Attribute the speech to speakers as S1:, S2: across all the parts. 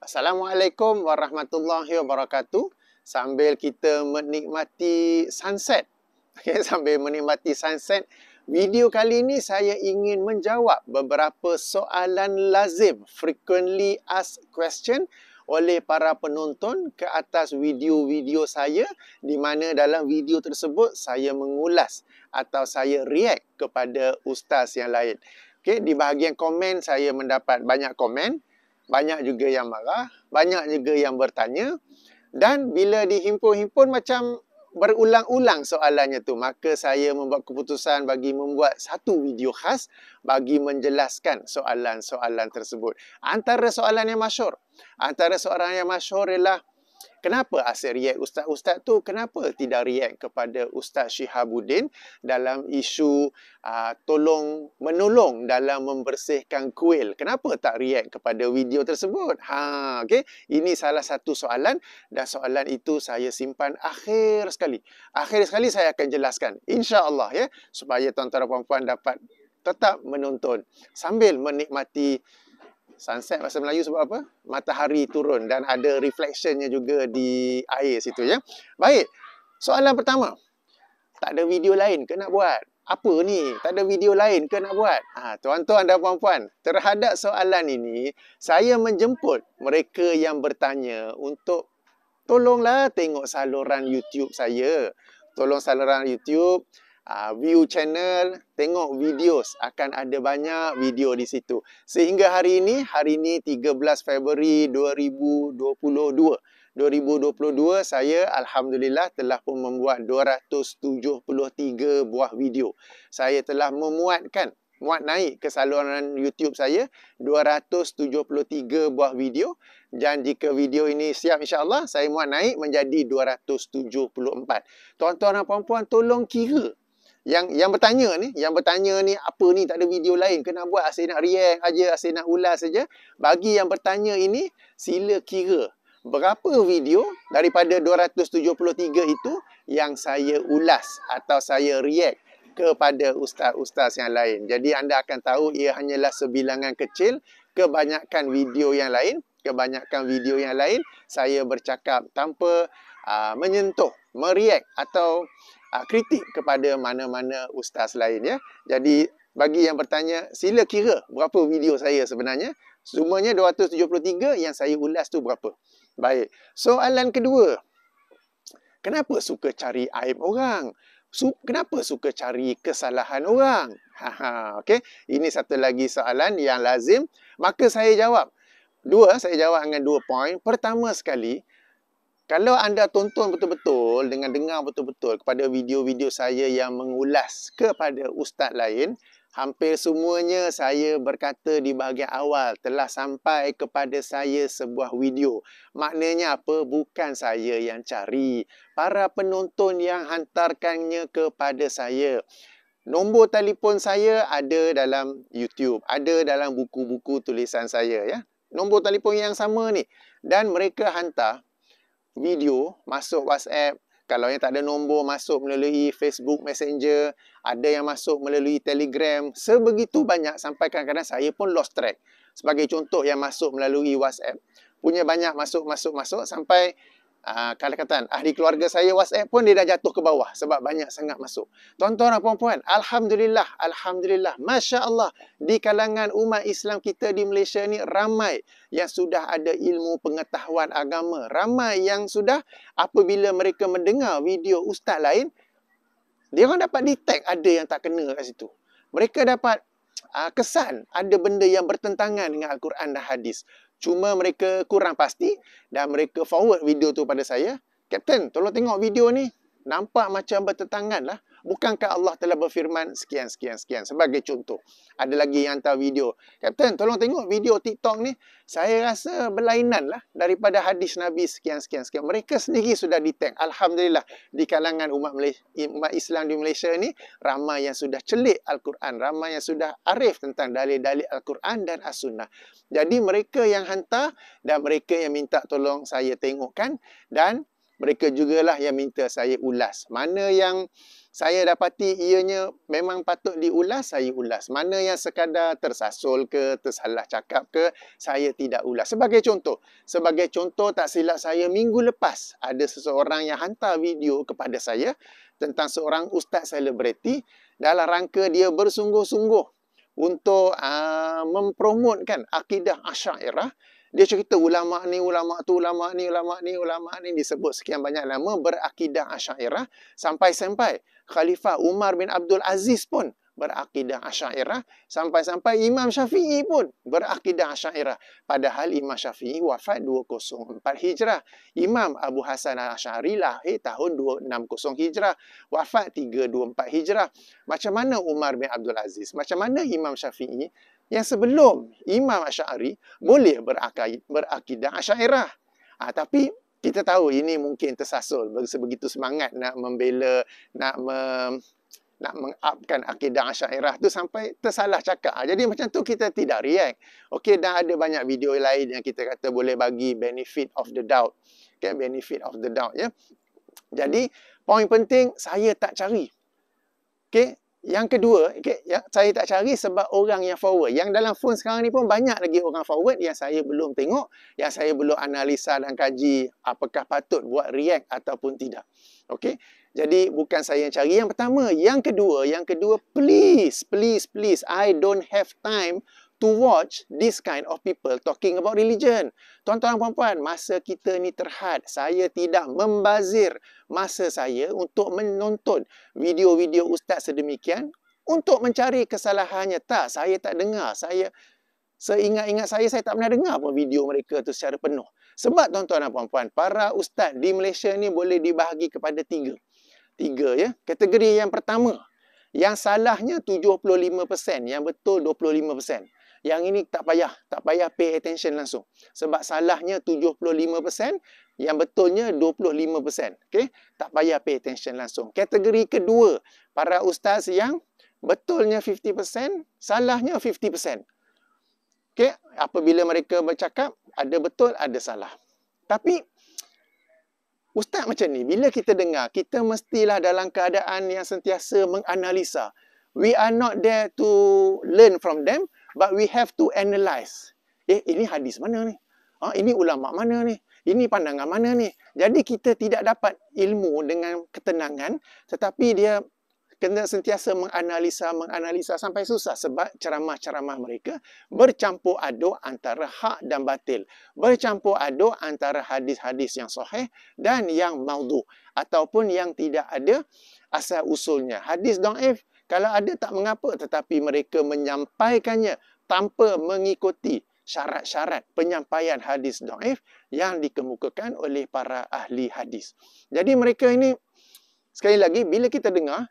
S1: Assalamualaikum warahmatullahi wabarakatuh. Sambil kita menikmati sunset. Okay, sambil menikmati sunset, video kali ini saya ingin menjawab beberapa soalan lazim, frequently asked question oleh para penonton ke atas video-video saya, di mana dalam video tersebut saya mengulas atau saya react kepada ustaz yang lain. Okay, di bahagian komen saya mendapat banyak komen. Banyak juga yang marah, banyak juga yang bertanya. Dan bila dihimpun-himpun macam berulang-ulang soalannya tu, maka saya membuat keputusan bagi membuat satu video khas bagi menjelaskan soalan-soalan tersebut. Antara soalan yang masyhur ialah, kenapa asyik react ustaz-ustaz tu? Kenapa tidak react kepada Ustaz Shihabuddin dalam isu tolong menolong dalam membersihkan kuil? Kenapa tak react kepada video tersebut? Okay. Ini salah satu soalan, dan soalan itu saya simpan akhir sekali. Akhir sekali saya akan jelaskan, insya-Allah, ya, supaya tuan-tuan dan puan-puan dapat tetap menonton sambil menikmati sunset. Bahasa Melayu sebab apa? Matahari turun dan ada reflectionnya juga di air situ, ya. Baik, soalan pertama. Tak ada video lain ke nak buat? Apa ni? Tak ada video lain ke nak buat? Tuan-tuan dan puan-puan, terhadap soalan ini, saya menjemput mereka yang bertanya untuk tolonglah tengok saluran YouTube saya. Tolong saluran YouTube, view channel, tengok videos. Akan ada banyak video di situ. Sehingga hari ini 13 Februari 2022, saya Alhamdulillah telah pun membuat 273 buah video. Saya telah muat naik ke saluran YouTube saya 273 buah video, dan jika video ini siap, insya-Allah saya muat naik menjadi 274. Tuan-tuan dan puan-puan, tolong kira. Yang bertanya ni, apa ni, tak ada video lain ke nak buat, asyik nak react aja, asyik nak ulas saja. Bagi yang bertanya ini, sila kira berapa video daripada 273 itu yang saya ulas atau saya react kepada ustaz-ustaz yang lain. Jadi anda akan tahu ia hanyalah sebilangan kecil. Kebanyakan video yang lain saya bercakap tanpa menyentuh, mereact atau kritik kepada mana-mana ustaz lain, ya. Jadi bagi yang bertanya, sila kira berapa video saya sebenarnya. Semuanya 273, yang saya ulas tu berapa. Baik, soalan kedua. Kenapa suka cari aib orang? Kenapa suka cari kesalahan orang? Okey, ini satu lagi soalan yang lazim. Maka saya jawab dengan 2 poin. Pertama sekali, kalau anda tonton betul-betul, dengar betul-betul kepada video-video saya yang mengulas kepada ustaz lain, hampir semuanya saya berkata di bahagian awal, telah sampai kepada saya sebuah video. Maknanya apa? Bukan saya yang cari. Para penonton yang hantarkannya kepada saya. Nombor telefon saya ada dalam YouTube, ada dalam buku-buku tulisan saya, ya. Nombor telefon yang sama ni. Dan mereka hantar video masuk WhatsApp. Kalau yang tak ada nombor, masuk melalui Facebook Messenger. Ada yang masuk melalui Telegram. Sebegitu banyak sampai kadang-kadang saya pun lost track. Sebagai contoh, yang masuk melalui WhatsApp punya banyak masuk sampai kadang-kadang ahli keluarga saya WhatsApp pun dia dah jatuh ke bawah sebab banyak sangat masuk. Tuan-tuan dan puan-puan, Alhamdulillah, Masya Allah, di kalangan umat Islam kita di Malaysia ni ramai yang sudah ada ilmu pengetahuan agama. Ramai yang sudah, apabila mereka mendengar video ustaz lain, dia orang dapat detect ada yang tak kena kat situ. Mereka dapat kesan ada benda yang bertentangan dengan Al-Quran dan hadis. Cuma mereka kurang pasti dan mereka forward video tu pada saya. Kapten, tolong tengok video ni. Nampak macam bertentangan lah. Bukankah Allah telah berfirman sekian. Sebagai contoh. Ada lagi yang hantar video. Kapten, tolong tengok video TikTok ni. Saya rasa berlainan lah daripada hadis Nabi sekian. Mereka sendiri sudah detect. Alhamdulillah, di kalangan umat Islam di Malaysia ni, ramai yang sudah celik Al-Quran. Ramai yang sudah arif tentang dalil-dalil Al-Quran dan As-Sunnah. Jadi mereka yang hantar dan mereka yang minta tolong saya tengokkan, dan mereka jugalah yang minta saya ulas. Mana yang saya dapati ianya memang patut diulas, saya ulas. Mana yang sekadar tersasul ke, tersalah cakap ke, saya tidak ulas. Sebagai contoh tak silap saya minggu lepas ada seseorang yang hantar video kepada saya tentang seorang ustaz selebriti dalam rangka dia bersungguh-sungguh untuk mempromotkan akidah Asy'ariyah. Dia cerita ulama ni, ulama tu, ulama ni, ulama ni, ulama ni, disebut sekian banyak nama berakidah Asy'ariyah, sampai-sampai Khalifah Umar bin Abdul Aziz pun berakidah Asy'ariyah, sampai-sampai Imam Syafi'i pun berakidah Asy'ariyah. Padahal Imam Syafi'i wafat 204 Hijrah. Imam Abu Hasan Al-Asy'ari lahir tahun 260 Hijrah, wafat 324 Hijrah. Macam mana Umar bin Abdul Aziz? Macam mana Imam Syafi'i yang sebelum Imam Asy'ari boleh berakidah Asy'ariyah? Tapi kita tahu ini mungkin tersasul, sebegitu semangat nak membela, nak mengupkan akidah Asy'ariyah tu sampai tersalah cakap. Jadi macam tu kita tidak react. Okey, dan ada banyak video lain yang kita kata boleh bagi benefit of the doubt. Okay, benefit of the doubt, ya. Jadi poin penting saya tak cari. Okey, yang kedua, saya tak cari sebab orang yang forward. Yang dalam phone sekarang ni pun banyak lagi orang forward yang saya belum tengok, yang saya belum analisa dan kaji apakah patut buat react ataupun tidak. Okey. Jadi bukan saya yang cari yang pertama. Yang kedua, please, I don't have time to watch this kind of people talking about religion. Tuan-tuan dan puan-puan, masa kita ni terhad. Saya tidak membazir masa saya untuk menonton video-video ustaz sedemikian untuk mencari kesalahannya. Tak, saya tak dengar. Seingat-ingat saya tak pernah dengar pun video mereka tu secara penuh. Sebab tuan-tuan dan puan-puan, para ustaz di Malaysia ni boleh dibahagi kepada tiga, ya. Kategori yang pertama, yang salahnya 75%, yang betul 25%. Yang ini tak payah pay attention langsung. Sebab salahnya 75%, yang betulnya 25%. Okey, tak payah pay attention langsung. Kategori kedua, para ustaz yang betulnya 50%, salahnya 50%. Okey, apabila mereka bercakap, ada betul, ada salah. Tapi ustaz macam ni, bila kita dengar, kita mestilah dalam keadaan yang sentiasa menganalisa. We are not there to learn from them, but we have to analyse. Ini hadis mana ni? Ini ulama mana ni? Ini pandangan mana ni? Jadi kita tidak dapat ilmu dengan ketenangan, tetapi dia kena sentiasa menganalisa sampai susah sebab ceramah-ceramah mereka bercampur aduk antara hak dan batil. Bercampur aduk antara hadis-hadis yang sahih dan yang maudhu ataupun yang tidak ada asal usulnya. Hadis dhaif kalau ada tak mengapa, tetapi mereka menyampaikannya tanpa mengikuti syarat-syarat penyampaian hadis dhaif yang dikemukakan oleh para ahli hadis. Jadi mereka ini, sekali lagi, bila kita dengar,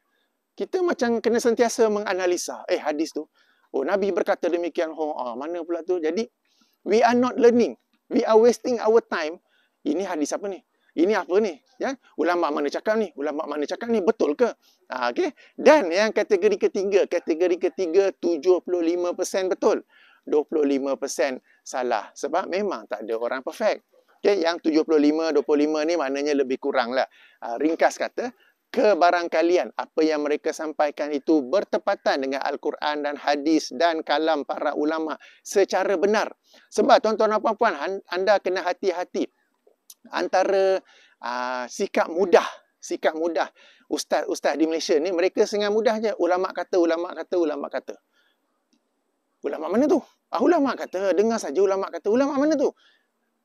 S1: kita macam kena sentiasa menganalisa. Hadis tu, Nabi berkata demikian, mana pula tu? Jadi, we are not learning. We are wasting our time. Ini hadis apa ni? Ini apa ni? Ya? Ulama mana cakap ni? Ulama mana cakap ni? Betul ke? Okay. Dan yang kategori ketiga, 75% betul. 25% salah. Sebab memang tak ada orang perfect. Okay. Yang 75-25 ni maknanya lebih kurang lah. Ringkas kata, kebarangkalian apa yang mereka sampaikan itu bertepatan dengan Al-Quran dan hadis dan kalam para ulama secara benar. Sebab tuan-tuan dan puan-puan, anda kena hati-hati antara sikap mudah ustaz di Malaysia ni. Mereka dengan mudah je ulama kata. Ulama mana tu? Ulama kata, dengar saja ulama kata. Ulama mana tu?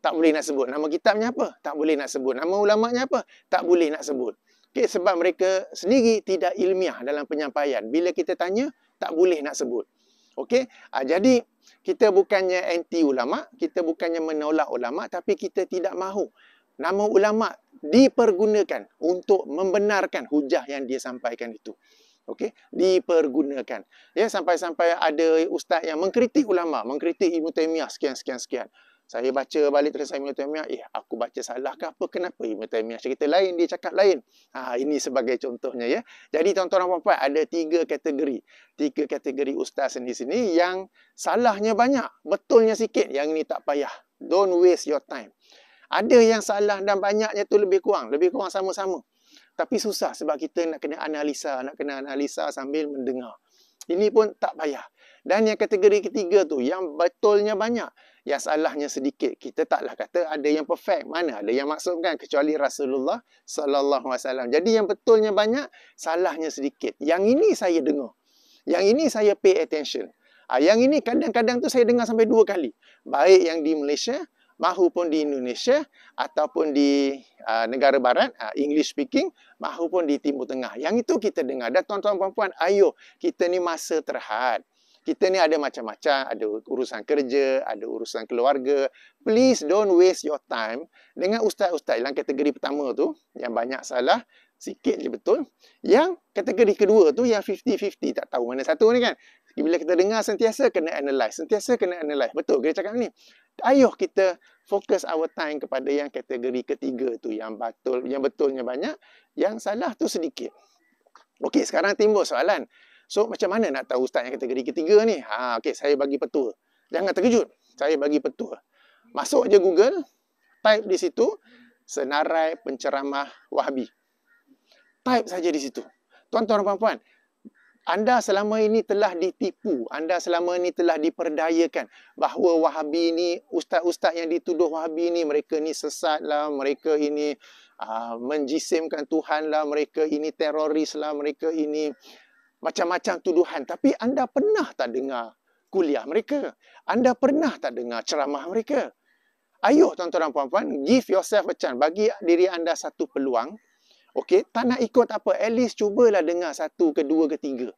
S1: Tak boleh nak sebut. Nama kitabnya apa? Tak boleh nak sebut. Nama ulamanya apa? Tak boleh nak sebut. Okay, sebab mereka sendiri tidak ilmiah dalam penyampaian. Bila kita tanya, tak boleh nak sebut. Okey, jadi kita bukannya anti ulama, kita bukannya menolak ulama, tapi kita tidak mahu nama ulama dipergunakan untuk membenarkan hujah yang dia sampaikan itu. Okey, dipergunakan. Ya, sampai-sampai ada ustaz yang mengkritik ulama, mengkritik Ibn Taymiyah sekian. Saya baca balik tulisan Ibn Taymiyah, aku baca salah ke apa? Kenapa Ibn Taymiyah cerita lain, dia cakap lain? Ini sebagai contohnya, ya. Jadi tuan-tuan dan puan-puan, ada tiga kategori ustaz di sini yang salahnya banyak, betulnya sikit. Yang ini tak payah. Don't waste your time. Ada yang salah dan banyaknya tu lebih kurang sama-sama. Tapi susah sebab kita nak kena analisa sambil mendengar. Ini pun tak payah. Dan yang kategori ketiga tu, yang betulnya banyak, yang salahnya sedikit. Kita taklah kata ada yang perfect. Mana ada yang maksudkan kecuali Rasulullah sallallahu alaihi wasallam. Jadi yang betulnya banyak, salahnya sedikit. Yang ini saya dengar. Yang ini saya pay attention. Yang ini kadang-kadang tu saya dengar sampai 2 kali. Baik yang di Malaysia mahupun di Indonesia ataupun di negara barat, English speaking, mahupun di Timur Tengah. Yang itu kita dengar. Dan tuan-tuan puan-puan, ayo, kita ni masa terhad. Kita ni ada macam-macam, ada urusan kerja, ada urusan keluarga. Please don't waste your time dengan ustaz-ustaz yang kategori pertama tu, yang banyak salah, sikit je betul. Yang kategori kedua tu, yang 50-50, tak tahu mana satu ni kan. Bila kita dengar sentiasa kena analyse. Betul kita cakap ni. Ayuh kita fokus our time kepada yang kategori ketiga tu, yang betulnya banyak, yang salah tu sedikit. Okey, sekarang timbul soalan. So, macam mana nak tahu ustaz yang kategori ketiga ni? Okey, saya bagi petua. Jangan terkejut. Saya bagi petua. Masuk je Google, type di situ, senarai penceramah Wahabi. Type saja di situ. Tuan-tuan dan puan-puan, anda selama ini telah ditipu. Anda selama ini telah diperdayakan bahawa Wahabi ni, ustaz-ustaz yang dituduh Wahabi ni, mereka ni sesat lah, mereka ini menjisimkan Tuhan lah, mereka ini teroris lah, mereka ini macam-macam tuduhan. Tapi anda pernah tak dengar kuliah mereka? Anda pernah tak dengar ceramah mereka? Ayuh tuan-tuan dan puan-puan, give yourself a chance. Bagi diri anda satu peluang. Okey, tak nak ikut apa. At least cubalah dengar satu, kedua, ketiga.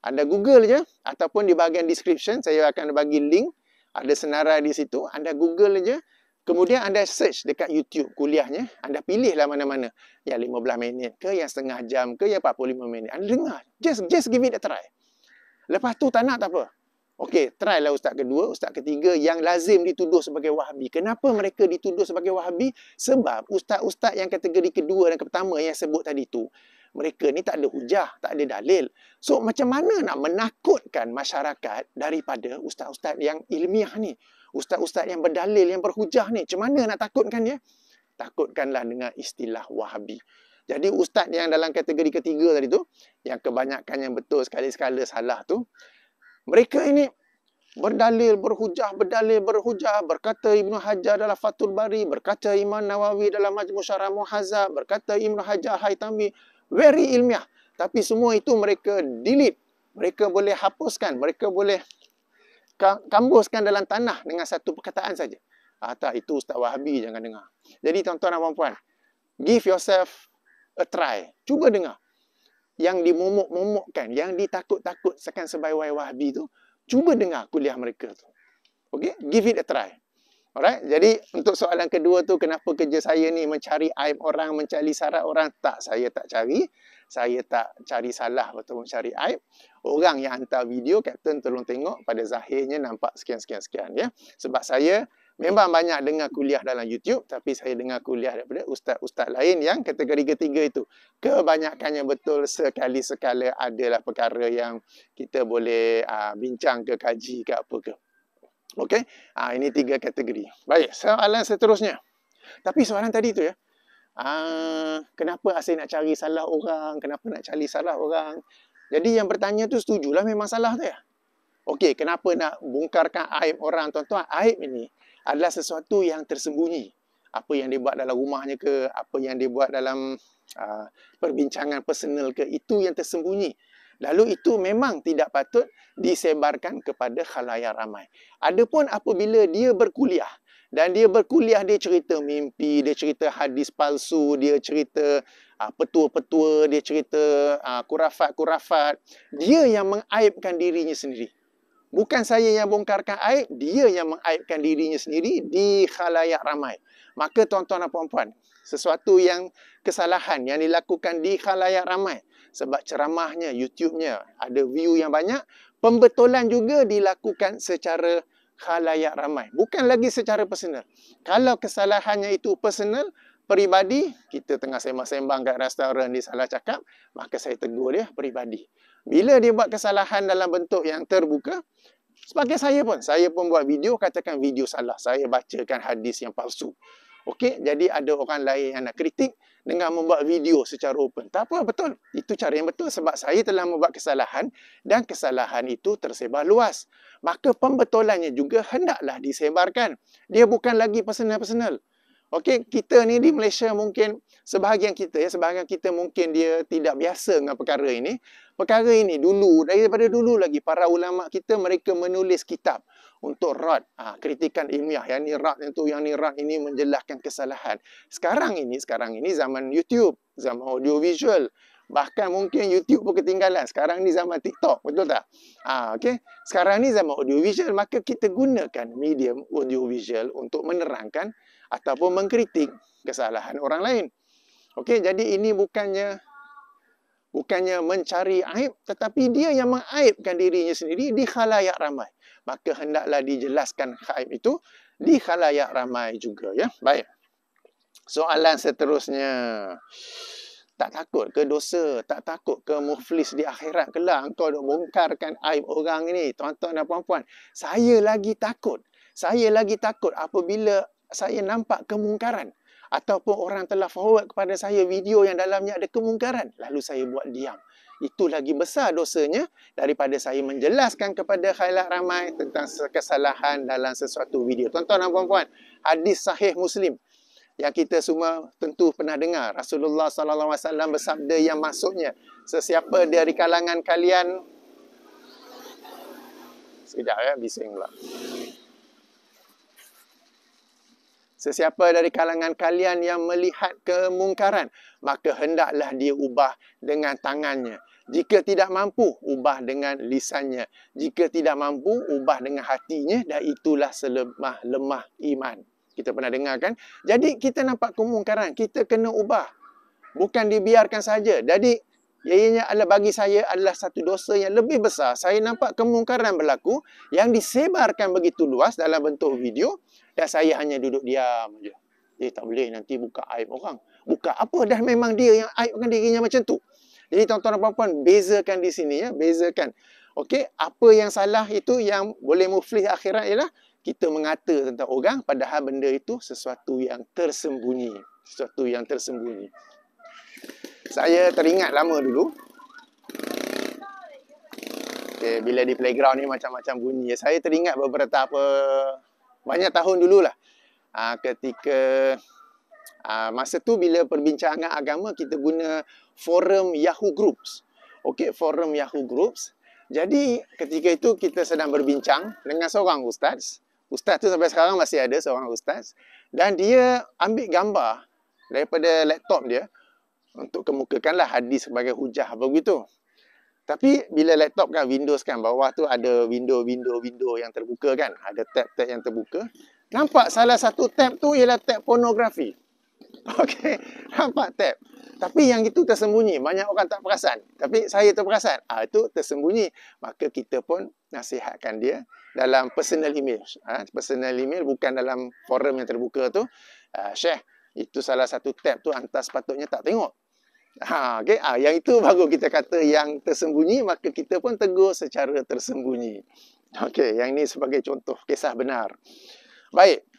S1: Anda Google je, ataupun di bahagian description, saya akan bagi link. Ada senarai di situ. Anda Google je. Kemudian anda search dekat YouTube kuliahnya. Anda pilihlah mana-mana. Yang 15 minit ke, yang setengah jam ke, yang 45 minit. Anda dengar. Just give it a try. Lepas tu tak nak tak apa. Okey, try lah ustaz kedua, ustaz ketiga yang lazim dituduh sebagai Wahabi. Kenapa mereka dituduh sebagai Wahabi? Sebab ustaz-ustaz yang kategori kedua dan pertama yang sebut tadi tu, mereka ni tak ada hujah, tak ada dalil. So, macam mana nak menakutkan masyarakat daripada ustaz-ustaz yang ilmiah ni? Ustaz-ustaz yang berdalil, yang berhujah ni. Macam mana nak takutkan dia? Takutkanlah dengan istilah Wahabi. Jadi ustaz yang dalam kategori ketiga tadi tu, yang kebanyakan yang betul sekali-sekala salah tu, mereka ini berdalil, berhujah, berkata Ibnu Hajar dalam Fathul Bari, berkata Imam Nawawi dalam Majmu' Syarah Muhadzab, berkata Ibnu Hajar Haytami, very ilmiah. Tapi semua itu mereka delete, mereka boleh hapuskan, mereka boleh kambuskan dalam tanah dengan satu perkataan saja. Tak, itu Ustaz Wahabi, jangan dengar. Jadi tuan-tuan dan puan-puan, give yourself a try. Cuba dengar. Yang dimomok-momokkan, yang ditakut-takutkan sebagai Wahabi tu, cuba dengar kuliah mereka tu. Okey, give it a try. Alright, jadi untuk soalan kedua tu, kenapa kerja saya ni mencari aib orang, mencari salah orang? Tak, saya tak cari. Saya tak cari salah atau mencari aib. Orang yang hantar video, Kapten tolong tengok pada zahirnya nampak sekian-sekian-sekian ya. Sebab saya memang banyak dengar kuliah dalam YouTube, tapi saya dengar kuliah daripada ustaz-ustaz lain yang kategori ketiga itu. Kebanyakannya betul, sekali-sekala adalah perkara yang kita boleh bincang ke, kaji ke, apa ke. Okey, ini 3 kategori. Baik, soalan seterusnya. Tapi soalan tadi tu ya, kenapa asyik nak cari salah orang, kenapa nak cari salah orang. Jadi yang bertanya tu setujulah memang salah tu ya. Okey, kenapa nak bongkarkan aib orang, tuan-tuan? Aib ini adalah sesuatu yang tersembunyi. Apa yang dia buat dalam rumahnya ke, apa yang dia buat dalam perbincangan personal ke, itu yang tersembunyi. Lalu itu memang tidak patut disebarkan kepada khalayak ramai. Adapun apabila dia berkuliah, dan dia berkuliah, dia cerita mimpi, dia cerita hadis palsu, dia cerita petua-petua, dia cerita kurafat-kurafat, dia yang mengaibkan dirinya sendiri. Bukan saya yang bongkarkan aib, dia yang mengaibkan dirinya sendiri di khalayak ramai. Maka tuan-tuan dan puan-puan, sesuatu yang kesalahan yang dilakukan di khalayak ramai, sebab ceramahnya, YouTube-nya ada view yang banyak, pembetulan juga dilakukan secara khalayak ramai. Bukan lagi secara personal. Kalau kesalahannya itu personal, peribadi, kita tengah sembang-sembang kat restoran, dia salah cakap, maka saya tegur dia peribadi. Bila dia buat kesalahan dalam bentuk yang terbuka, sebagai saya pun buat video, katakan video salah. Saya bacakan hadis yang palsu. Okey, jadi ada orang lain yang nak kritik dengan membuat video secara open. Tak apa, betul. Itu cara yang betul sebab saya telah membuat kesalahan dan kesalahan itu tersebar luas. Maka pembetulannya juga hendaklah disebarkan. Dia bukan lagi personal-personal. Okey, kita ni di Malaysia mungkin sebahagian kita mungkin dia tidak biasa dengan perkara ini. Perkara ini dulu, daripada dulu lagi para ulama kita mereka menulis kitab untuk rad, kritikan ilmiah. Yang ni rad yang ni rad ini menjelaskan kesalahan. Sekarang ini zaman YouTube, zaman audio visual. Bahkan mungkin YouTube pun ketinggalan. Sekarang ni zaman TikTok, betul tak? Okey. Sekarang ni zaman audio visual, maka kita gunakan medium audio visual untuk menerangkan ataupun mengkritik kesalahan orang lain. Okey, jadi ini bukannya mencari aib, tetapi dia yang mengaibkan dirinya sendiri di khalayak ramai. Maka hendaklah dijelaskan aib itu di khalayak ramai juga, ya. Baik. Soalan seterusnya. Tak takut ke dosa? Tak takut ke muflis di akhirat kelak? Engkau nak bongkarkan aib orang ini, tuan-tuan dan puan-puan. Saya lagi takut apabila saya nampak kemungkaran ataupun orang telah forward kepada saya video yang dalamnya ada kemungkaran, lalu saya buat diam. Itu lagi besar dosanya daripada saya menjelaskan kepada khalayak ramai tentang kesalahan dalam sesuatu video. Tuan-tuan dan puan-puan, hadis sahih Muslim yang kita semua tentu pernah dengar. Rasulullah SAW bersabda yang maksudnya, sesiapa dari kalangan kalian, sekejap ya, bising pula. Sesiapa dari kalangan kalian yang melihat kemungkaran, maka hendaklah dia ubah dengan tangannya. Jika tidak mampu, ubah dengan lisannya. Jika tidak mampu, ubah dengan hatinya, dan itulah selemah-lemah iman. Kita pernah dengar kan? Jadi kita nampak kemungkaran, kita kena ubah. Bukan dibiarkan saja. Jadi ianya adalah bagi saya adalah satu dosa yang lebih besar. Saya nampak kemungkaran berlaku yang disebarkan begitu luas dalam bentuk video dan saya hanya duduk diam saja. Tak boleh nanti buka aib orang. Buka apa? Dah memang dia yang aibkan dirinya macam tu. Jadi tuan-tuan dan puan-puan, bezakan di sini ya, bezakan. Okey, apa yang salah itu yang boleh muflis akhirat ialah kita mengata tentang orang padahal benda itu sesuatu yang tersembunyi. Sesuatu yang tersembunyi. Saya teringat lama dulu. Okay, bila di playground ni macam-macam bunyi. Saya teringat banyak tahun dululah. Ketika masa tu bila perbincangan agama kita guna forum Yahoo Groups. Okey, forum Yahoo Groups. Jadi ketika itu kita sedang berbincang dengan seorang ustaz. Ustaz tu sampai sekarang masih ada seorang ustaz dan dia ambil gambar daripada laptop dia untuk kemukakanlah hadis sebagai hujah apa begitu. Tapi bila laptop kan Windows kan bawah tu ada window yang terbuka kan, ada tab-tab yang terbuka. Nampak salah satu tab tu ialah tab pornografi. Okey, nampak tab. Tapi yang itu tersembunyi, banyak orang tak perasan. Tapi saya terperasan. Itu tersembunyi. Maka kita pun nasihatkan dia dalam personal email. Personal email bukan dalam forum yang terbuka tu. Syekh, itu salah satu tab tu anda sepatutnya tak tengok. Okay? Yang itu baru kita kata yang tersembunyi, maka kita pun tegur secara tersembunyi. Okey, yang ini sebagai contoh kisah benar. Baik.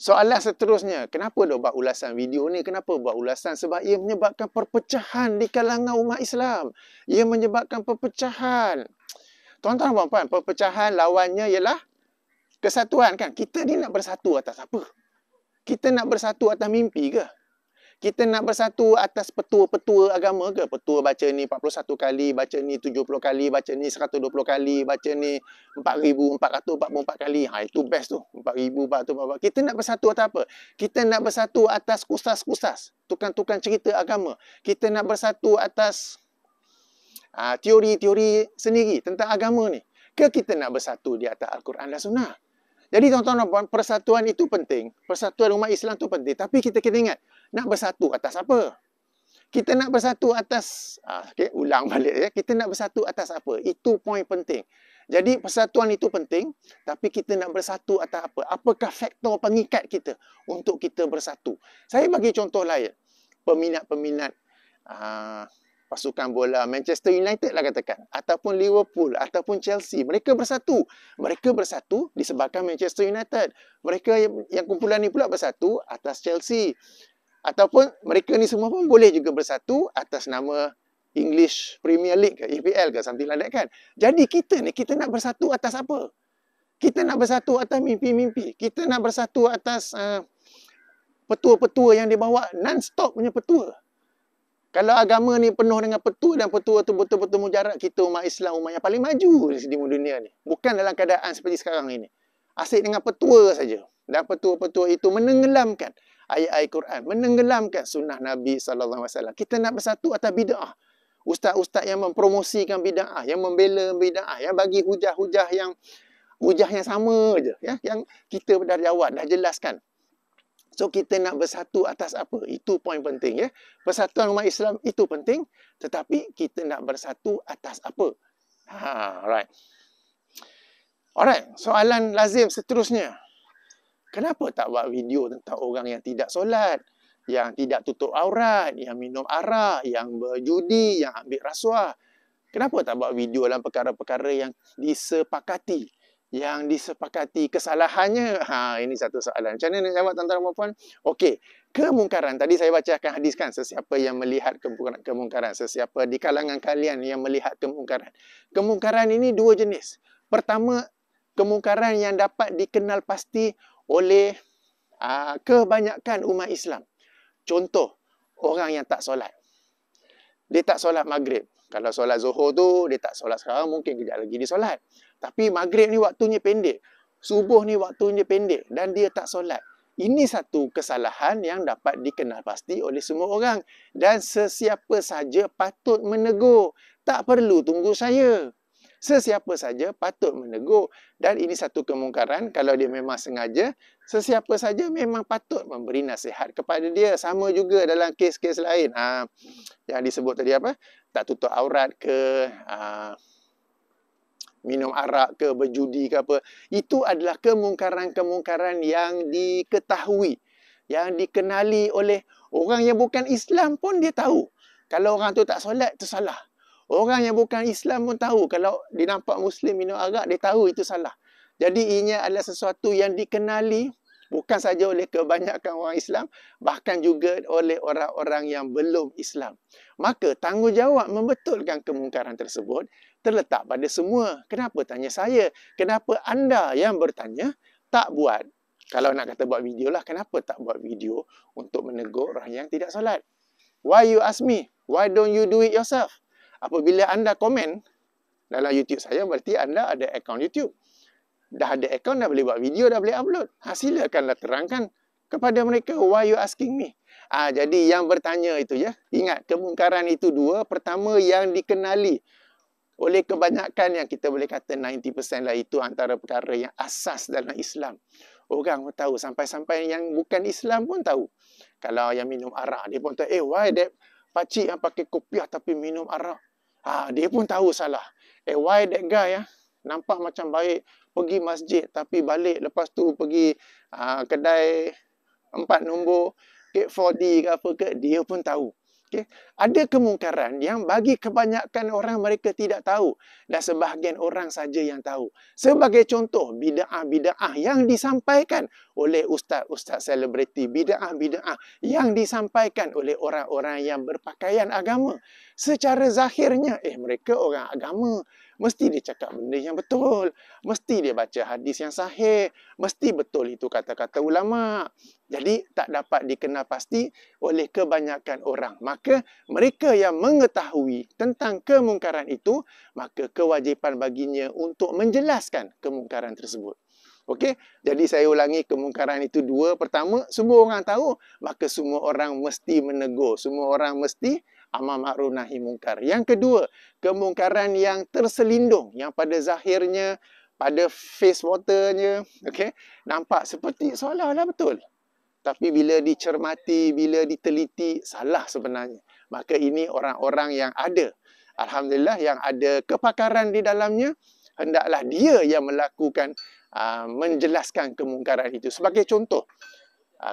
S1: Soalan seterusnya, kenapa dah buat ulasan video ni? Kenapa buat ulasan? Sebab ia menyebabkan perpecahan di kalangan umat Islam. Ia menyebabkan perpecahan. Tuan-tuan dan puan-puan, perpecahan lawannya ialah kesatuan kan? Kita ni nak bersatu atas apa? Kita nak bersatu atas mimpi ke? Kita nak bersatu atas petua-petua agama ke? Petua baca ni 41 kali, baca ni 70 kali, baca ni 120 kali, baca ni 4,444 kali. Itu best tu. 4,444. Kita nak bersatu atas apa? Kita nak bersatu atas kusas-kusas. Tukang-tukang cerita agama. Kita nak bersatu atas teori-teori sendiri tentang agama ni. Ke kita nak bersatu di atas Al-Quran dan Sunnah? Jadi tuan-tuan dan puan, persatuan itu penting. Persatuan umat Islam itu penting. Tapi kita kena ingat, nak bersatu atas apa? Kita nak bersatu atas, ulang balik ya. Kita nak bersatu atas apa? Itu poin penting. Jadi persatuan itu penting, tapi kita nak bersatu atas apa? Apakah faktor pengikat kita untuk kita bersatu? Saya bagi contoh lain. Peminat-peminat pasukan bola Manchester United lah katakan, ataupun Liverpool, ataupun Chelsea, mereka bersatu. Mereka bersatu disebabkan Manchester United. Mereka yang kumpulan ni pula bersatu atas Chelsea. Ataupun mereka ni semua pun boleh juga bersatu atas nama English Premier League ke, EPL ke, something like that kan. Jadi kita ni, kita nak bersatu atas apa? Kita nak bersatu atas mimpi-mimpi. Kita nak bersatu atas petua-petua yang dibawa, non-stop punya petua. Kalau agama ni penuh dengan petua dan petua tu betul-betul mujarab, kita umat Islam, umat yang paling maju di dunia ni. Bukan dalam keadaan seperti sekarang ini. Asyik dengan petua saja. Dan petua-petua itu menenggelamkan ayat-ayat Quran, menenggelamkan sunnah Nabi SAW. Kita nak bersatu atas bid'ah. Ustaz-ustaz yang mempromosikan bid'ah, yang membela bid'ah, yang bagi hujah-hujah yang sama je, ya, yang kita dah jawab, dah jelaskan. So kita nak bersatu atas apa? Itu poin penting, ya. Persatuan umat Islam itu penting, tetapi kita nak bersatu atas apa? Alright. Alright, soalan lazim seterusnya. Kenapa tak buat video tentang orang yang tidak solat, yang tidak tutup aurat, yang minum arak, yang berjudi, yang ambil rasuah? Kenapa tak buat video dalam perkara-perkara yang disepakati? Yang disepakati kesalahannya? Ini satu soalan. Macam mana nak jawab tuan-tuan dan puan-puan? Okey, kemungkaran. Tadi saya bacakan hadis kan, sesiapa yang melihat kemungkaran, sesiapa di kalangan kalian yang melihat kemungkaran. Kemungkaran ini dua jenis. Pertama, kemungkaran yang dapat dikenal pasti oleh kebanyakan umat Islam. Contoh, orang yang tak solat. Dia tak solat maghrib. Kalau solat Zuhur tu, dia tak solat sekarang, mungkin kejap lagi dia solat. Tapi maghrib ni waktunya pendek. Subuh ni waktunya pendek. Dan dia tak solat. Ini satu kesalahan yang dapat dikenal pasti oleh semua orang. Dan sesiapa saja patut menegur. Tak perlu tunggu saya. Sesiapa saja patut menegur. Dan ini satu kemungkaran. Kalau dia memang sengaja, sesiapa saja memang patut memberi nasihat kepada dia. Sama juga dalam kes-kes lain. Yang disebut tadi apa? Tak tutup aurat ke, minum arak ke, berjudi ke apa. Itu adalah kemungkaran-kemungkaran yang diketahui, yang dikenali oleh orang yang bukan Islam pun dia tahu. Kalau orang tu tak solat, itu salah. Orang yang bukan Islam pun tahu. Kalau dia nampak Muslim minum arak, dia tahu itu salah. Jadi ini adalah sesuatu yang dikenali bukan saja oleh kebanyakan orang Islam, bahkan juga oleh orang-orang yang belum Islam. Maka tanggungjawab membetulkan kemungkaran tersebut terletak pada semua. Kenapa tanya saya? Kenapa anda yang bertanya tak buat? Kalau nak kata buat video lah, kenapa tak buat video untuk menegur orang yang tidak solat? Why you ask me? Why don't you do it yourself? Apabila anda komen dalam YouTube saya, berarti anda ada akaun YouTube. Dah ada akaun, dah boleh buat video, dah boleh upload. Silakanlah terangkan kepada mereka, why you asking me? Jadi yang bertanya itu ya, ingat kemungkaran itu dua. Pertama yang dikenali oleh kebanyakan, yang kita boleh kata 90% lah, itu antara perkara yang asas dalam Islam. Orang pun tahu, sampai-sampai yang bukan Islam pun tahu. Kalau yang minum arak, dia pun tahu, why that pakcik yang pakai kopiah tapi minum arak? Dia pun tahu salah. Why that guy nampak macam baik, pergi masjid tapi balik lepas tu pergi kedai 4 nombor, kek 4D ke apa ke, dia pun tahu. Okay. Ada kemungkaran yang bagi kebanyakan orang mereka tidak tahu dan sebahagian orang saja yang tahu. Sebagai contoh, bid'ah-bid'ah yang disampaikan oleh ustaz-ustaz selebriti, bid'ah-bid'ah yang disampaikan oleh orang-orang yang berpakaian agama. Secara zahirnya, mereka orang agama. Mesti dia cakap benda yang betul. Mesti dia baca hadis yang sahih. Mesti betul itu kata-kata ulama'. Jadi tak dapat dikenal pasti oleh kebanyakan orang. Maka mereka yang mengetahui tentang kemungkaran itu, maka kewajipan baginya untuk menjelaskan kemungkaran tersebut. Okey, jadi saya ulangi, kemungkaran itu dua. Pertama, semua orang tahu, maka semua orang mesti menegur. Semua orang mesti amar ma'ruf nahi mungkar. Yang kedua, kemungkaran yang terselindung, yang pada zahirnya, pada face waternya, okey, nampak seperti seolah-olah betul. Tapi bila dicermati, bila diteliti, salah sebenarnya. Maka ini orang-orang yang ada, alhamdulillah, yang ada kepakaran di dalamnya, hendaklah dia yang melakukan, menjelaskan kemungkaran itu. Sebagai contoh,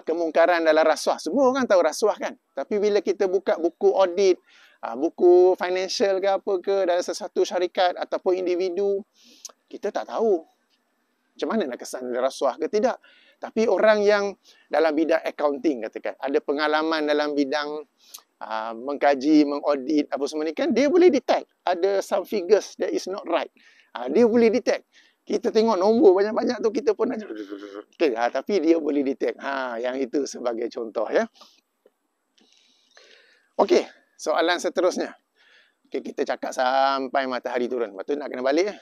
S1: kemungkaran dalam rasuah. Semua orang tahu rasuah kan? Tapi bila kita buka buku audit, buku financial ke apa ke dalam sesuatu syarikat ataupun individu, kita tak tahu macam mana nak kesan rasuah ke tidak. Tapi orang yang dalam bidang accounting katakan, ada pengalaman dalam bidang mengkaji, mengaudit apa semua ni kan, dia boleh detect ada some figures that is not right. Dia boleh detect. Kita tengok nombor banyak-banyak tu kita pun nak okay, tapi dia boleh detect. Yang itu sebagai contoh ya. Okey, soalan seterusnya. Okey, kita cakap sampai matahari turun. Lepas tu nak kena balik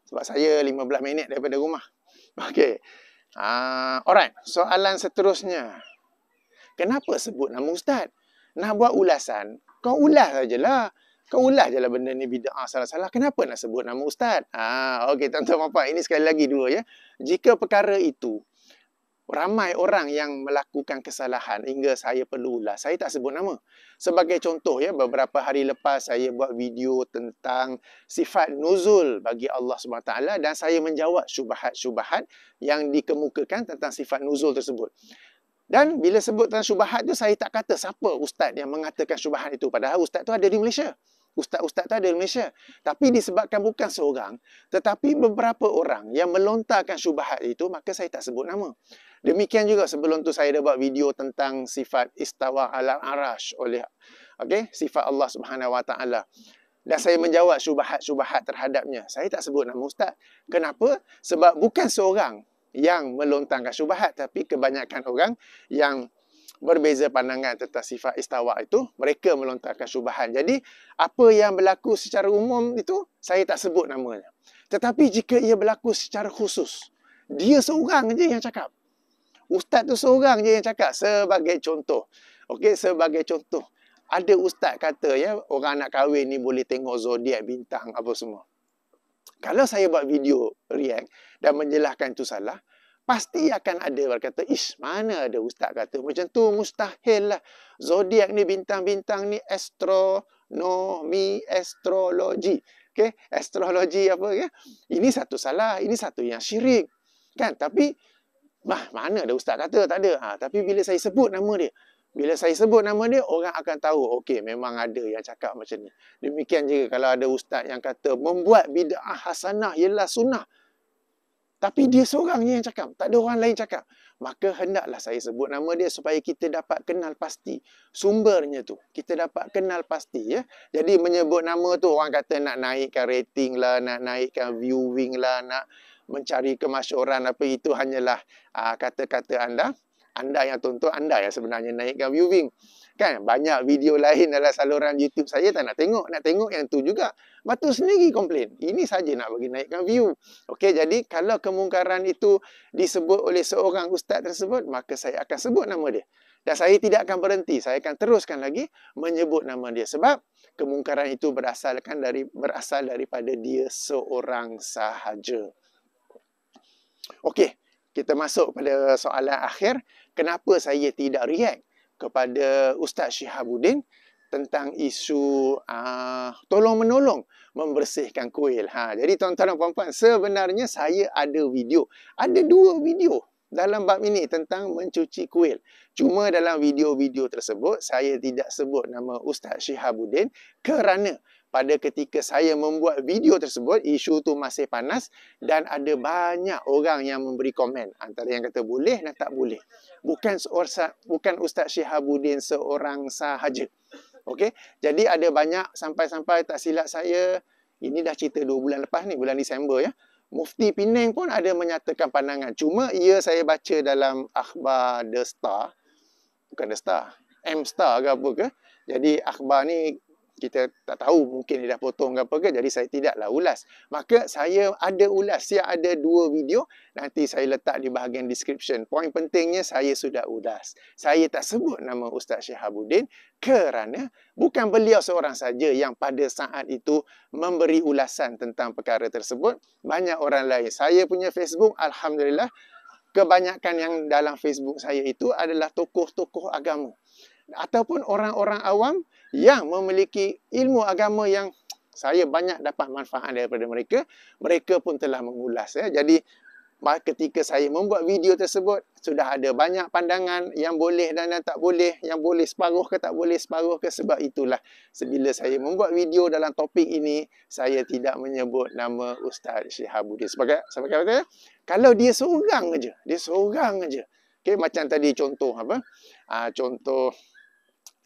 S1: sebab saya 15 minit daripada rumah. Okey. Alright, soalan seterusnya. Kenapa sebut nama ustaz? Nak buat ulasan, kau ulas sajalah. Kau ulas je lah benda ni bid'ah salah-salah. Kenapa nak sebut nama ustaz? Okey, tuan-tuan puan, ini sekali lagi dua ya. Jika perkara itu ramai orang yang melakukan kesalahan hingga saya perlu ulas, saya tak sebut nama. Sebagai contoh ya, beberapa hari lepas saya buat video tentang sifat nuzul bagi Allah SWT dan saya menjawab syubhat-syubhat yang dikemukakan tentang sifat nuzul tersebut. Dan bila sebut tentang syubhat tu, saya tak kata siapa ustaz yang mengatakan syubhat itu. Padahal ustaz tu ada di Malaysia. Ustaz-ustaz tu ada di Malaysia. Tapi disebabkan bukan seorang, tetapi beberapa orang yang melontarkan syubhat itu, maka saya tak sebut nama. Demikian juga sebelum tu saya dah buat video tentang sifat istawa ala arash oleh sifat Allah Subhanahu Wa Taala. Dan saya menjawab syubhat-syubhat terhadapnya. Saya tak sebut nama ustaz. Kenapa? Sebab bukan seorang yang melontarkan syubhat, tapi kebanyakan orang yang berbeza pandangan tentang sifat istawa itu, mereka melontarkan syubhat. Jadi, apa yang berlaku secara umum itu, saya tak sebut namanya. Tetapi jika ia berlaku secara khusus, dia seorang je yang cakap. Ustaz tu seorang je yang cakap. Sebagai contoh. Okey, sebagai contoh. Ada ustaz kata ya, orang nak kahwin ni boleh tengok zodiak, bintang, apa semua. Kalau saya buat video react dan menjelaskan itu salah, pasti akan ada orang kata, ish, mana ada ustaz kata macam tu, mustahil lah. Zodiak ni, bintang-bintang ni, astronomi, astrologi. Okay? Astrologi apa ya? Ini satu salah, ini satu yang syirik. Kan? Tapi, mana ada ustaz kata? Tak ada. Tapi bila saya sebut nama dia, orang akan tahu, okey, memang ada yang cakap macam ni. Demikian juga kalau ada ustaz yang kata, membuat bid'ah hasanah ialah sunnah. Tapi dia seorang je yang cakap, tak ada orang lain cakap. Maka hendaklah saya sebut nama dia supaya kita dapat kenal pasti sumbernya tu. Kita dapat kenal pasti ya. Jadi menyebut nama tu, orang kata nak naikkan rating lah, nak naikkan viewing lah, nak mencari kemasyhuran apa, itu hanyalah kata-kata anda. Anda yang tonton, anda yang sebenarnya naikkan viewing. Kan? Banyak video lain dalam saluran YouTube saya tak nak tengok. Nak tengok yang tu juga. Lepas tu sendiri komplain. Ini saja nak bagi naikkan view. Okey, jadi kalau kemungkaran itu disebut oleh seorang ustaz tersebut, maka saya akan sebut nama dia. Dan saya tidak akan berhenti. Saya akan teruskan lagi menyebut nama dia. Sebab kemungkaran itu berasal daripada dia seorang sahaja. Okey, kita masuk pada soalan akhir. Kenapa saya tidak react kepada Ustaz Syihabuddin tentang isu tolong-menolong membersihkan kuil. Jadi tuan-tuan dan puan-puan, sebenarnya saya ada video. Ada 2 video dalam bab ini tentang mencuci kuil. Cuma dalam video-video tersebut, saya tidak sebut nama Ustaz Syihabuddin kerana pada ketika saya membuat video tersebut, isu tu masih panas dan ada banyak orang yang memberi komen. Antara yang kata boleh dan tak boleh. Bukan Ustaz Syihabuddin seorang sahaja. Okey, jadi ada banyak sampai-sampai tak silap saya, ini dah cerita 2 bulan lepas ni, bulan Disember ya. Mufti Penang pun ada menyatakan pandangan. Cuma saya baca dalam akhbar The Star, bukan The Star, M-Star ke apa ke. Jadi akhbar ni kita tak tahu, mungkin dia dah potong ke apa ke, jadi saya tidaklah ulas. Maka saya ada ulas, ada 2 video, nanti saya letak di bahagian description. Poin pentingnya saya sudah ulas. Saya tak sebut nama Ustaz Syihabuddin kerana bukan beliau seorang saja yang pada saat itu memberi ulasan tentang perkara tersebut. Banyak orang lain. Saya punya Facebook, alhamdulillah, kebanyakan yang dalam Facebook saya itu adalah tokoh-tokoh agama ataupun orang-orang awam yang memiliki ilmu agama yang saya banyak dapat manfaat daripada mereka. Mereka pun telah mengulas ya. Jadi Ketika saya membuat video tersebut, sudah ada banyak pandangan yang boleh dan yang tak boleh, yang boleh separuh ke tak boleh separuh ke. Sebab itulah bila saya membuat video dalam topik ini, saya tidak menyebut nama Ustaz Syihabuddin. Sebagai kata, kalau dia seorang aja. Okay, macam tadi contoh apa? Contoh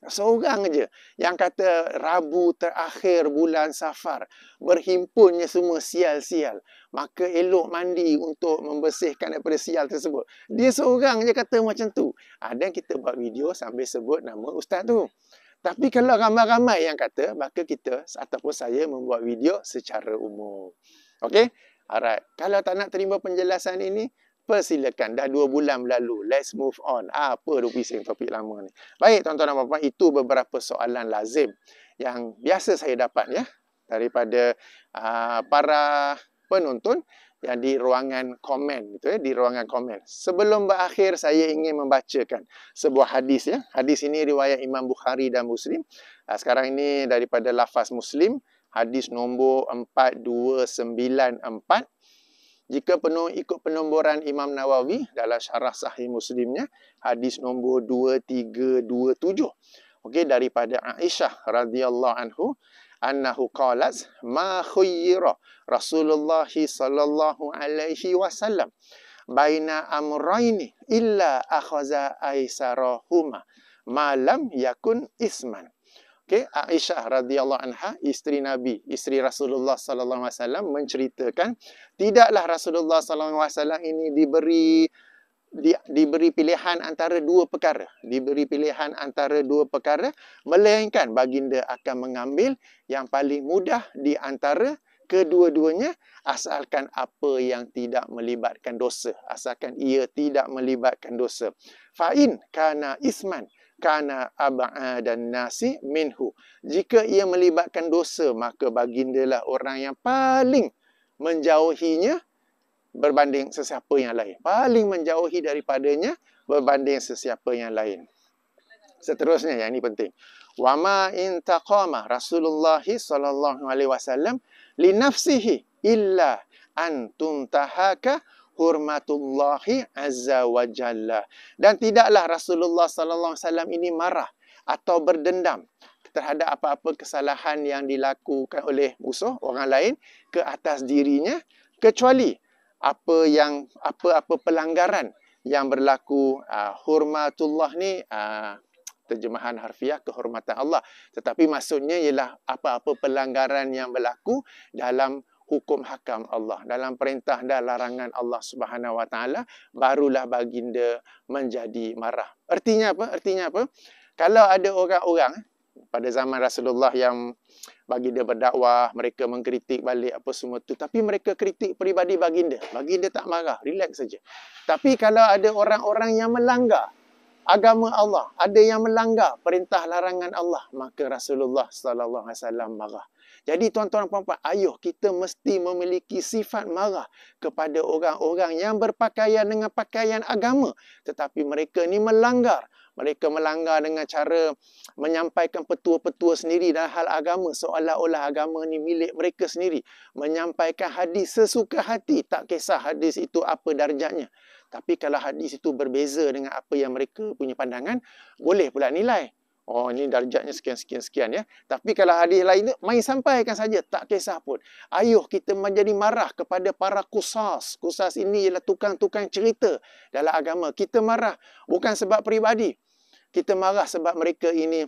S1: seorang aja yang kata Rabu terakhir bulan Safar, berhimpunnya semua sial-sial, maka elok mandi untuk membersihkan daripada sial tersebut. Dia seorang je kata macam tu. Dan kita buat video sambil sebut nama ustaz tu. Tapi kalau ramai-ramai yang kata, maka kita ataupun saya membuat video secara umum. Okey? Alright. Kalau tak nak terima penjelasan ini, persilakan. Dah 2 bulan berlalu. Let's move on. Apa duk bising topik lama ni. Baik, tuan-tuan dan puan-puan, itu beberapa soalan lazim yang biasa saya dapat ya daripada para penonton yang di ruangan komen gitu ya, di ruangan komen. Sebelum berakhir, saya ingin membacakan sebuah hadis ya. Hadis ini riwayat Imam Bukhari dan Muslim. Sekarang ini daripada lafaz Muslim, hadis nombor 4294. Jika penuh ikut penomboran Imam Nawawi dalam syarah Sahih Muslimnya, hadis nombor 2327. Okey, daripada Aisyah radhiyallahu anhu qalat ma khayyira Rasulullah sallallahu alaihi wasallam baina amrayni illa akhaza aisarahuma ma lam yakun isman. Okay, Aisyah radhiyallahu anha, isteri Nabi, isteri Rasulullah sallallahu alaihi wasallam menceritakan, tidaklah Rasulullah sallallahu alaihi wasallam ini diberi pilihan antara dua perkara. Diberi pilihan antara dua perkara, melainkan baginda akan mengambil yang paling mudah di antara kedua-duanya, asalkan apa yang tidak melibatkan dosa. Asalkan ia tidak melibatkan dosa. Fa'in kana isman kana ab'adan nasi minhu. Jika ia melibatkan dosa, maka bagindalah orang yang paling menjauhinya berbanding sesiapa yang lain. Paling menjauhi daripadanya berbanding sesiapa yang lain. Seterusnya, yang ini penting. Wa ma in taqama Rasulullah sallallahu alaihi wasallam li nafsihi illa an tuntahaka hurmatullahi azza wa jalla. Dan tidaklah Rasulullah sallallahu alaihi wasallam ini marah atau berdendam terhadap apa-apa kesalahan yang dilakukan oleh musuh orang lain ke atas dirinya, kecuali apa-apa pelanggaran yang berlaku. Hurmatullah ni terjemahan harfiah kehormatan Allah, tetapi maksudnya ialah apa-apa pelanggaran yang berlaku dalam hukum hakam Allah, dalam perintah dan larangan Allah Subhanahu Wa Taala, barulah baginda menjadi marah. Artinya apa? Kalau ada orang-orang pada zaman Rasulullah yang baginda berdakwah, mereka mengkritik balik apa semua tu, tapi mereka kritik peribadi baginda tak marah, relax saja. Tapi kalau ada orang-orang yang melanggar agama Allah, ada yang melanggar perintah larangan Allah, maka Rasulullah sallallahu alaihi wasallam marah. Jadi tuan-tuan dan puan-puan, ayuh kita mesti memiliki sifat marah kepada orang-orang yang berpakaian dengan pakaian agama, tetapi mereka ni melanggar. Mereka melanggar dengan cara menyampaikan petua-petua sendiri dalam hal agama, seolah-olah agama ni milik mereka sendiri. Menyampaikan hadis sesuka hati, tak kisah hadis itu apa darjatnya. Tapi kalau hadis itu berbeza dengan apa yang mereka punya pandangan, boleh pula nilai. Oh, ini darjatnya sekian ya. Tapi kalau hadis lain, main sampaikan saja, tak kisah pun. Ayuh kita menjadi marah kepada para kusas. Kusas ini ialah tukang-tukang cerita dalam agama. Kita marah bukan sebab peribadi. Kita marah sebab mereka ini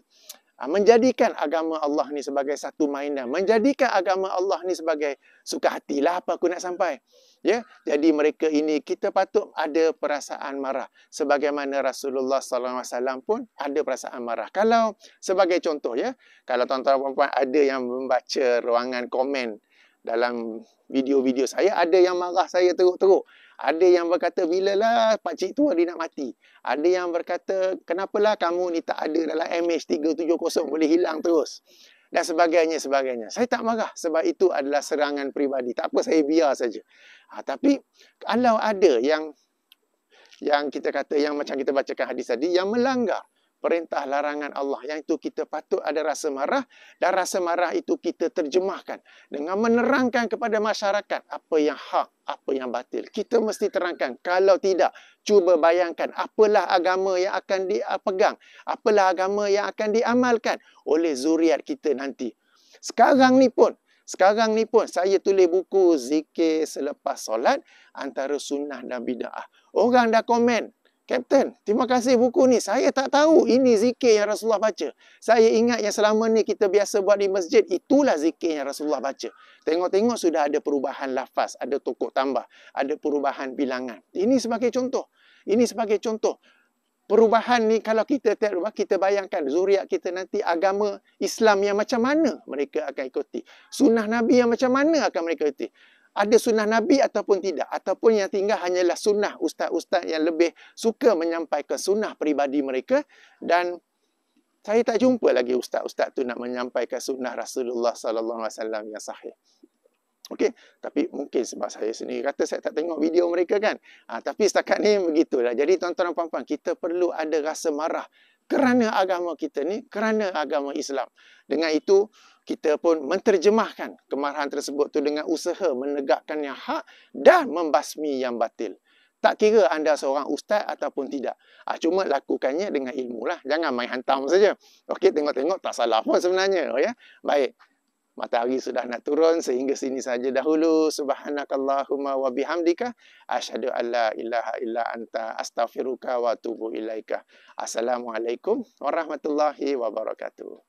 S1: menjadikan agama Allah ni sebagai satu mainan. Menjadikan agama Allah ni sebagai suka hatilah apa aku nak sampai. Ya, jadi mereka ini kita patut ada perasaan marah. Sebagaimana Rasulullah SAW pun ada perasaan marah. Kalau sebagai contoh ya, kalau tuan-tuan dan puan-puan ada yang membaca ruangan komen dalam video-video saya, ada yang marah saya teruk-teruk. Ada yang berkata, bilalah pakcik tua dia nak mati. Ada yang berkata, kenapalah kamu ni tak ada dalam MH370 boleh hilang terus. Dan sebagainya. Saya tak marah sebab itu adalah serangan peribadi. Tak apa, saya biar saja. Tapi kalau ada yang kita kata, yang macam kita bacakan hadis tadi, yang melanggar perintah larangan Allah. Yang itu kita patut ada rasa marah, dan rasa marah itu kita terjemahkan dengan menerangkan kepada masyarakat apa yang hak, apa yang batil. Kita mesti terangkan. Kalau tidak, cuba bayangkan apalah agama yang akan dipegang, apalah agama yang akan diamalkan oleh zuriat kita nanti. Sekarang ni pun saya tulis buku zikir selepas solat antara sunnah dan bid'ah. Orang dah komen, Kapten, terima kasih buku ni. Saya tak tahu ini zikir yang Rasulullah baca. Saya ingat yang selama ni kita biasa buat di masjid, itulah zikir yang Rasulullah baca. Tengok-tengok sudah ada perubahan lafaz, ada tokok tambah, ada perubahan bilangan. Ini sebagai contoh. Ini sebagai contoh. Perubahan ni kalau kita bayangkan zuriat kita nanti agama Islam yang macam mana mereka akan ikuti. Sunnah Nabi yang macam mana akan mereka ikuti. Ada sunnah Nabi ataupun tidak. Ataupun yang tinggal hanyalah sunnah ustaz-ustaz yang lebih suka menyampaikan sunnah peribadi mereka. Dan saya tak jumpa lagi ustaz-ustaz tu nak menyampaikan sunnah Rasulullah SAW yang sahih. Okey, tapi mungkin sebab saya sendiri kata saya tak tengok video mereka kan. Tapi setakat ni begitulah. Jadi tuan-tuan dan puan-puan, kita perlu ada rasa marah kerana agama kita ni, kerana agama Islam. Dengan itu, kita pun menterjemahkan kemarahan tersebut tu dengan usaha menegakkan yang hak dan membasmi yang batil. Tak kira anda seorang ustaz ataupun tidak. Cuma lakukannya dengan ilmu lah. Jangan main hantam saja. Okey, tengok-tengok tak salah pun sebenarnya. Ya? Baik. Matahari sudah nak turun, sehingga sini saja dahulu. Subhanakallahumma wa bihamdika asyhadu an la ilaha illa anta astaghfiruka wa atubu ilaika. Assalamualaikum warahmatullahi wabarakatuh.